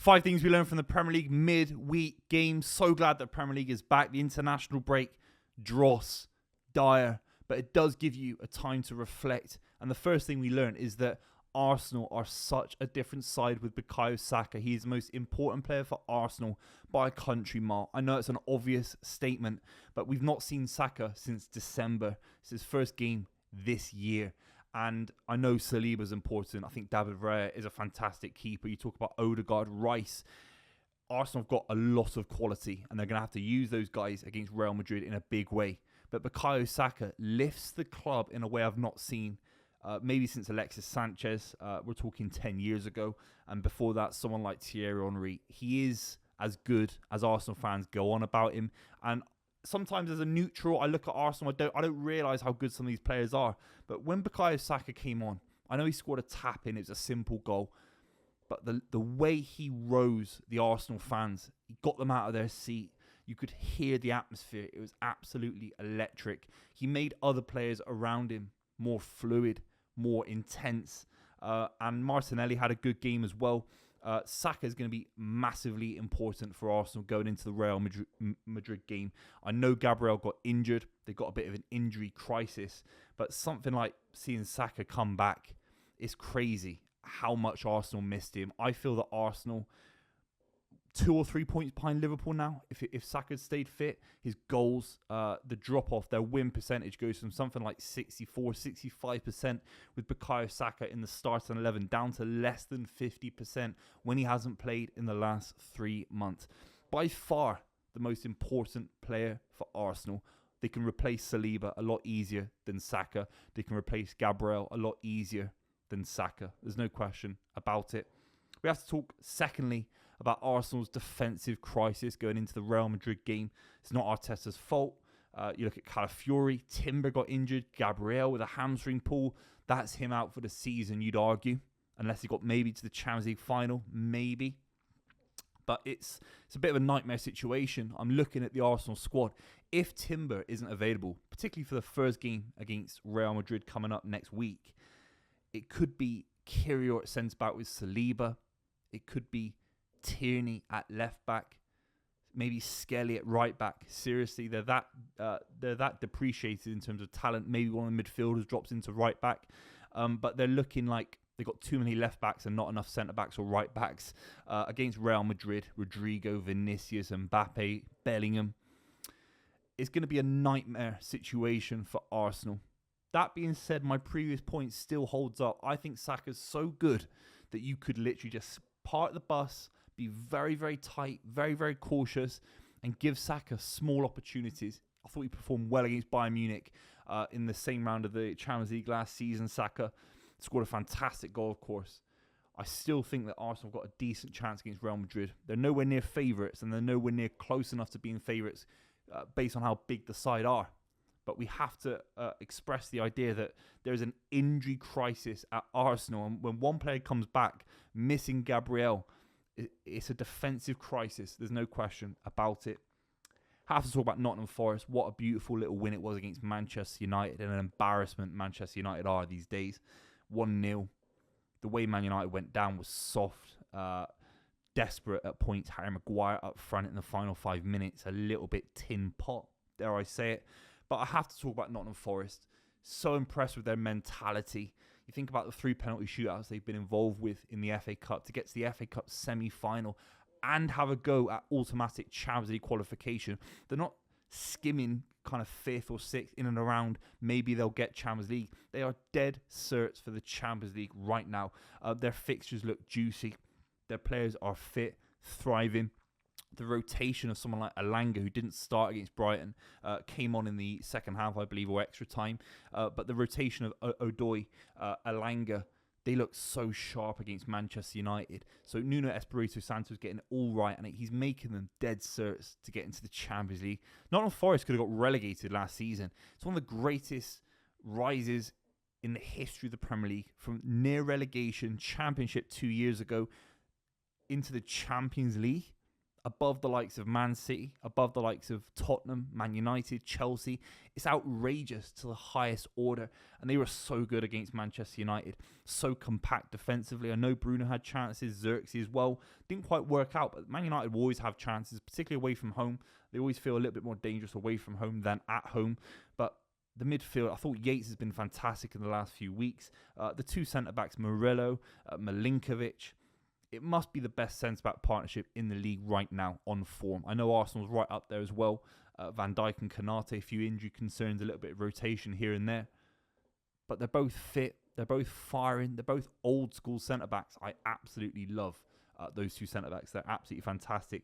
5 things we learned from the Premier League mid-week game. So glad that Premier League is back. The international break, dross, dire, but it does give you a time to reflect. And the first thing we learned is that Arsenal are such a different side with Bukayo Saka. He is the most important player for Arsenal by a country mile. I know it's an obvious statement, but we've not seen Saka since December. It's his first game this year. And I know Saliba's important. I think David Villa is a fantastic keeper. You talk about Odegaard, Rice. Arsenal have got a lot of quality, and they're going to have to use those guys against Real Madrid in a big way. But Bukayo Saka lifts the club in a way I've not seen, maybe since Alexis Sanchez. We're talking 10 years ago. And before that, someone like Thierry Henry. He is as good as Arsenal fans go on about him. And sometimes as a neutral, I look at Arsenal, I don't realise how good some of these players are. But when Bukayo Saka came on, I know he scored a tap-in, it was a simple goal. But the way he rose the Arsenal fans, he got them out of their seat. You could hear the atmosphere. It was absolutely electric. He made other players around him more fluid, more intense. And Martinelli had a good game as well. Saka is going to be massively important for Arsenal going into the Real Madrid game. I know Gabriel got injured. They got a bit of an injury crisis. But something like seeing Saka come back is crazy how much Arsenal missed him. I feel that Arsenal 2 or 3 points behind Liverpool now. If Saka stayed fit, his goals, the drop-off, their win percentage goes from something like 64, 65% with Bukayo Saka in the starting 11 down to less than 50% when he hasn't played in the last 3 months. By far, the most important player for Arsenal. They can replace Saliba a lot easier than Saka. They can replace Gabriel a lot easier than Saka. There's no question about it. We have to talk, secondly, about Arsenal's defensive crisis going into the Real Madrid game. It's not Arteta's fault. You look at Calafiori, Timber got injured, Gabriel with a hamstring pull. That's him out for the season, you'd argue. Unless he got maybe to the Champions League final, maybe. But it's a bit of a nightmare situation. I'm looking at the Arsenal squad. If Timber isn't available, particularly for the first game against Real Madrid coming up next week, it could be Kiwior at centre-back with Saliba. It could be Tierney at left-back. Maybe Skelly at right-back. Seriously, they're that depreciated in terms of talent. Maybe one of the midfielders drops into right-back. But they're looking like they've got too many left-backs and not enough centre-backs or right-backs. Against Real Madrid, Rodrigo, Vinicius, Mbappe, Bellingham. It's going to be a nightmare situation for Arsenal. That being said, my previous point still holds up. I think Saka's so good that you could literally just park the bus, be very, very tight, very, very cautious, and give Saka small opportunities. I thought he performed well against Bayern Munich in the same round of the Champions League last season. Saka scored a fantastic goal, of course. I still think that Arsenal have got a decent chance against Real Madrid. They're nowhere near favourites, and they're nowhere near close enough to being favourites based on how big the side are. But we have to express the idea that there's an injury crisis at Arsenal. And when one player comes back, missing Gabriel, it's a defensive crisis. There's no question about it. Have to talk about Nottingham Forest. What a beautiful little win it was against Manchester United. And an embarrassment Manchester United are these days. 1-0. The way Man United went down was soft. Desperate at points. Harry Maguire up front in the final 5 minutes. A little bit tin pot, dare I say it. But I have to talk about Nottingham Forest. So impressed with their mentality. You think about the 3 penalty shootouts they've been involved with in the FA Cup to get to the FA Cup semi-final and have a go at automatic Champions League qualification. They're not skimming kind of 5th or 6th in and around. Maybe they'll get Champions League. They are dead certs for the Champions League right now. Their fixtures look juicy. Their players are fit, thriving. The rotation of someone like Elanga, who didn't start against Brighton, came on in the second half, I believe, or extra time. But the rotation of Odoi, Elanga, they look so sharp against Manchester United. So Nuno Espirito Santo's getting it all right, and he's making them dead certs to get into the Champions League. Nottingham Forest could have got relegated last season. It's one of the greatest rises in the history of the Premier League, from near relegation, Championship 2 years ago, into the Champions League. above the likes of Man City, above the likes of Tottenham, Man United, Chelsea. It's outrageous to the highest order. And they were so good against Manchester United. So compact defensively. I know Bruno had chances, Xerxes as well. Didn't quite work out, but Man United will always have chances, particularly away from home. They always feel a little bit more dangerous away from home than at home. But the midfield, I thought Yates has been fantastic in the last few weeks. The two centre-backs, Murillo, Milinkovic. It must be the best centre-back partnership in the league right now on form. I know Arsenal's right up there as well. Van Dijk and Konate, a few injury concerns, a little bit of rotation here and there. But they're both fit. They're both firing. They're both old-school centre-backs. I absolutely love those two centre-backs. They're absolutely fantastic.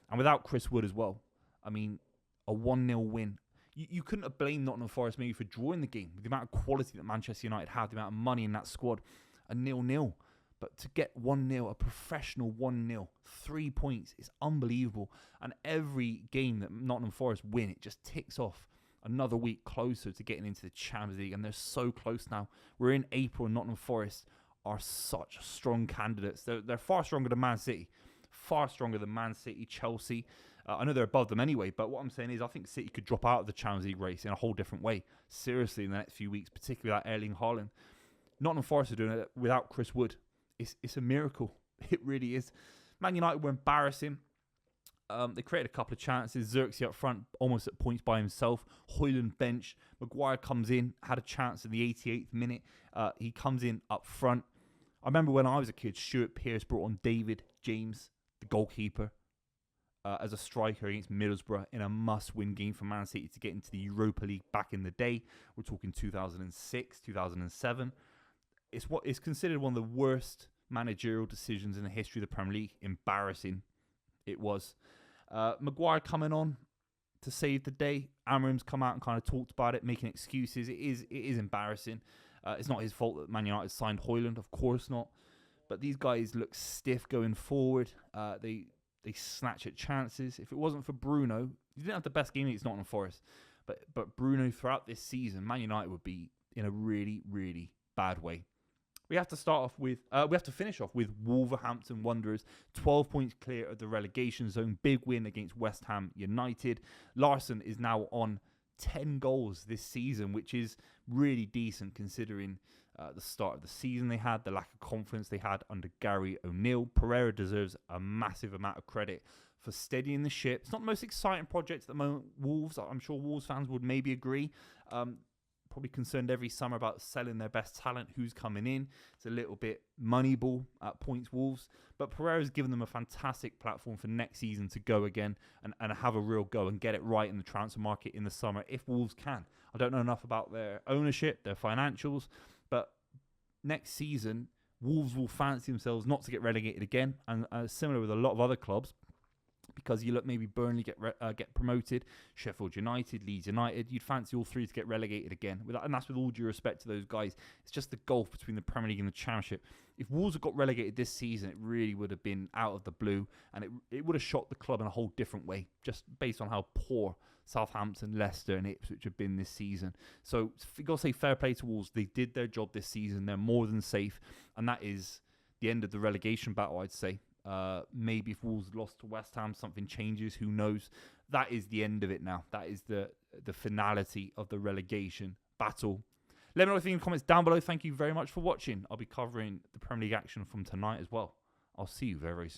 And without Chris Wood as well, I mean, a 1-0 win. You couldn't have blamed Nottingham Forest maybe for drawing the game with the amount of quality that Manchester United have, the amount of money in that squad. A 0-0. But to get 1-0, a professional 1-0, 3 points, is unbelievable. And every game that Nottingham Forest win, it just ticks off another week closer to getting into the Champions League. And they're so close now. We're in April and Nottingham Forest are such strong candidates. They're far stronger than Man City. Far stronger than Man City, Chelsea. I know they're above them anyway, but what I'm saying is I think City could drop out of the Champions League race in a whole different way. Seriously, in the next few weeks, particularly without Erling Haaland. Nottingham Forest are doing it without Chris Wood. It's a miracle. It really is. Man United were embarrassing. They created a couple of chances. Xerxes up front, almost at points by himself. Højlund bench. Maguire comes in, had a chance in the 88th minute. He comes in up front. I remember when I was a kid, Stuart Pearce brought on David James, the goalkeeper, as a striker against Middlesbrough in a must-win game for Man City to get into the Europa League back in the day. We're talking 2006, 2007. It's considered one of the worst managerial decisions in the history of the Premier League. Embarrassing. It was. Maguire coming on to save the day. Amorim's come out and kind of talked about it, making excuses. It is embarrassing. It's not his fault that Man United signed Højlund, of course not. But these guys look stiff going forward. They snatch at chances. If it wasn't for Bruno, he didn't have the best game against Nottingham Forest. But Bruno throughout this season, Man United would be in a really, really bad way. We have to finish off with Wolverhampton Wanderers, 12 points clear of the relegation zone. Big win against West Ham United. Larsson is now on 10 goals this season, which is really decent considering the start of the season they had, the lack of confidence they had under Gary O'Neill. Pereira deserves a massive amount of credit for steadying the ship. It's not the most exciting project at the moment. Wolves, I'm sure Wolves fans would maybe agree. Probably concerned every summer about selling their best talent, who's coming in. It's a little bit moneyball at points, Wolves. But Pereira's given them a fantastic platform for next season to go again and have a real go and get it right in the transfer market in the summer, if Wolves can. I don't know enough about their ownership, their financials, but next season, Wolves will fancy themselves not to get relegated again, and similar with a lot of other clubs, because you look maybe Burnley get promoted, Sheffield United, Leeds United, you'd fancy all three to get relegated again. And that's with all due respect to those guys. It's just the gulf between the Premier League and the Championship. If Wolves had got relegated this season, it really would have been out of the blue, and it would have shocked the club in a whole different way, just based on how poor Southampton, Leicester and Ipswich have been this season. So you've got to say fair play to Wolves. They did their job this season. They're more than safe, and that is the end of the relegation battle, I'd say. Maybe if Wolves lost to West Ham, something changes. Who knows? That is the end of it now. That is the finality of the relegation battle. Let me know what you think in the comments down below. Thank you very much for watching. I'll be covering the Premier League action from tonight as well. I'll see you very, very soon.